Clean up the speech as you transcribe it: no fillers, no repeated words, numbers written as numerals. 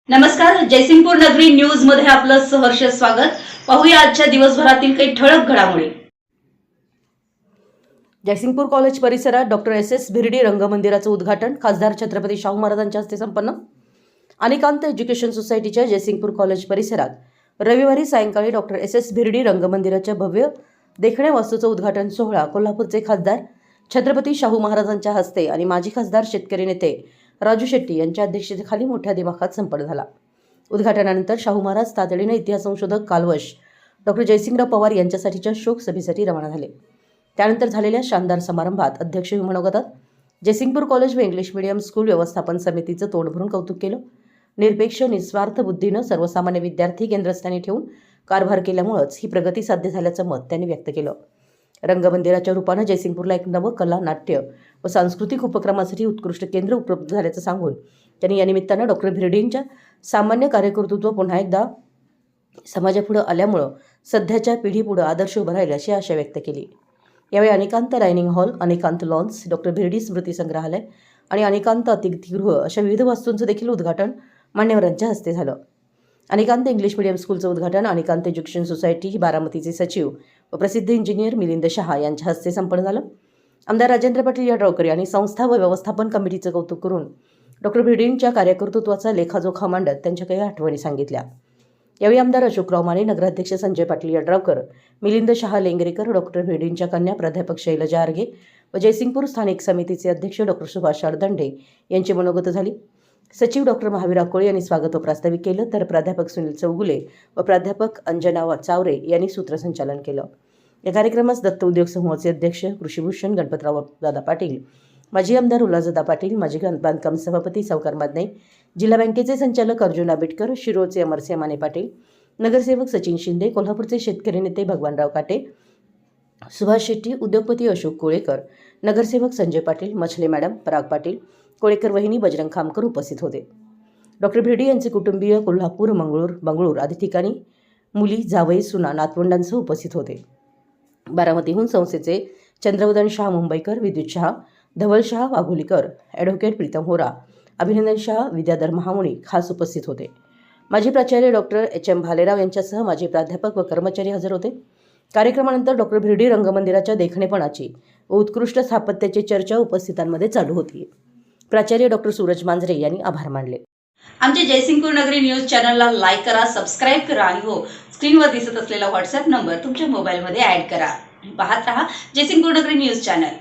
नमस्कार, जयसिंगपूर नगरी न्यूज मध्ये आपलं सहर्ष स्वागत। पाहूया आजच्या दिवसभरातील काही ठळक घडामोडी। जयसिंगपूर कॉलेज परिसरात डॉक्टर एस भिरडी रंगमंदिराचं उद्घाटन खासदार छत्रपती शाहू महाराजांच्या हस्ते संपन्न। अनिकांत एज्युकेशन सोसायटीच्या जयसिंगपूर कॉलेज परिसरात रविवारी सायंकाळी डॉक्टर एस भिरडी रंगमंदिराच्या भव्य देखण्या वास्तूचं उद्घाटन सोहळा कोल्हापूरचे खासदार छत्रपती शाहू महाराजांच्या हस्ते आणि माजी खासदार शेतकरी नेते राजू शेट्टी यांच्या अध्यक्षतेखाली मोठ्या दिमाखात संपन्न झाला। उद्घाटनानंतर शाहू महाराज तातडीने इतिहास संशोधक कालवश डॉक्टर जयसिंगराव पवार यांच्यासाठीच्या शोक सभेसाठी रवाना झाले। त्यानंतर झालेल्या शानदार समारंभात अध्यक्ष मनोगतात जयसिंगपूर कॉलेज व इंग्लिश मीडियम स्कूल व्यवस्थापन समितीचं तोंड भरून कौतुक केलं। निरपेक्ष निस्वार्थ बुद्धीनं सर्वसामान्य विद्यार्थी केंद्रस्थानी ठेवून कारभार केल्यामुळेच ही प्रगती साध्य झाल्याचं मत त्यांनी व्यक्त केलं। रंगमंदिराच्या रूपानं जयसिंगपूरला एक नवं कला, नाट्य व सांस्कृतिक उपक्रमासाठी उत्कृष्ट केंद्र उपलब्ध झाल्याचं सांगून त्यांनी या निमित्तानं डॉक्टर भिरडींच्या सामान्य कार्यकर्तृत्व पुन्हा एकदा समाजापुढे आल्यामुळं सध्याच्या पिढीपुढे आदर्श उभं राहील अशी आशा व्यक्त केली। यावेळी अनिकांत डायनिंग हॉल, अनिकांत लॉन्स, डॉक्टर भिरडी स्मृती संग्रहालय आणि अनिकांत अतिथीगृह अशा विविध वस्तूंचं देखील उद्घाटन मान्यवरांच्या हस्ते झालं। अनिकांत इंग्लिश मीडियम स्कूलचं उद्घाटन अनिकांत एज्युकेशन सोसायटी बारामतीचे सचिव व प्रसिद्ध इंजिनियर मिलिंद शहा यांच्या हस्ते संपन्न झालं। आमदार राजेंद्र पाटील यड्रावकर यांनी संस्था व व्यवस्थापन कमिटीचं कौतुक करून डॉक्टर भिरडींच्या कार्यकर्तृत्वाचा लेखाजोखा मांडत त्यांच्या काही आठवणी सांगितल्या। यावेळी आमदार अशोकराव माने, नगराध्यक्ष संजय पाटील यड्रावकर, मिलिंद शहा लेंगरेकर, डॉक्टर भिरडींच्या कन्या प्राध्यापक शैलजा आर्गे व जयसिंगपूर स्थानिक समितीचे अध्यक्ष डॉक्टर सुभाष अडदंडे यांची मनोगत झाली। सचिव डॉक्टर महावीर अकोळे यांनी स्वागत व प्रास्ताविक केलं, तर प्राध्यापक सुनील चौगुले व प्राध्यापक अंजना चावरे यांनी सूत्रसंचालन केलं। या कार्यक्रमास दत्त उद्योग समूहाचे अध्यक्ष कृषीभूषण गणपतराव दादा पाटील, माजी आमदार उल्हासदादा पाटील, माजी बांधकाम सभापती सावकार मादने, जिल्हा बँकेचे संचालक अर्जुन आबिटकर, शिरोळचे अमरसिंह माने पाटील, नगरसेवक सचिन शिंदे, कोल्हापूरचे शेतकरी नेते भगवानराव काटे, सुभाष शेट्टी, उद्योगपती अशोक कोळेकर, नगरसेवक संजय पाटील, मछले मॅडम, पराग पाटील, कोळेकर वहिनी, बजरंग खामकर उपस्थित होते। डॉक्टर भिरडी यांचे कुटुंबीय कोल्हापूर, बंगळूर आदी ठिकाणी मुली, जावई, सुना, नातवंडांसह उपस्थित होते। बारामतीहून संस्थेचे चंद्रवदन शाह मुंबईकर, विद्युत शाह, धवल शाह वाघोलीकर, ॲडव्होकेट प्रीतम होरा, अभिनंदन शाह, विद्याधर महामुनी खास उपस्थित होते। माजी प्राचार्य डॉक्टर एच.एम. भालेराव यांच्यासह माजी प्राध्यापक व कर्मचारी हजर होते। कार्यक्रमानंतर डॉक्टर भिरडी रंगमंदिराच्या देखणेपणाची व उत्कृष्ट स्थापत्याची चर्चा उपस्थितांमध्ये चालू होती। प्राचार्य डॉक्टर सूरज मांजरे यांनी आभार मानले। आमच्या जयसिंगपूर नगरी न्यूज चॅनलला लाईक करा, सबस्क्राईब करा आणि हो, स्क्रीनवर दिसत असलेला व्हॉट्सअप नंबर तुमच्या मोबाईलमध्ये ॲड करा। पाहत रहा जयसिंगपूर नगरी न्यूज चॅनल।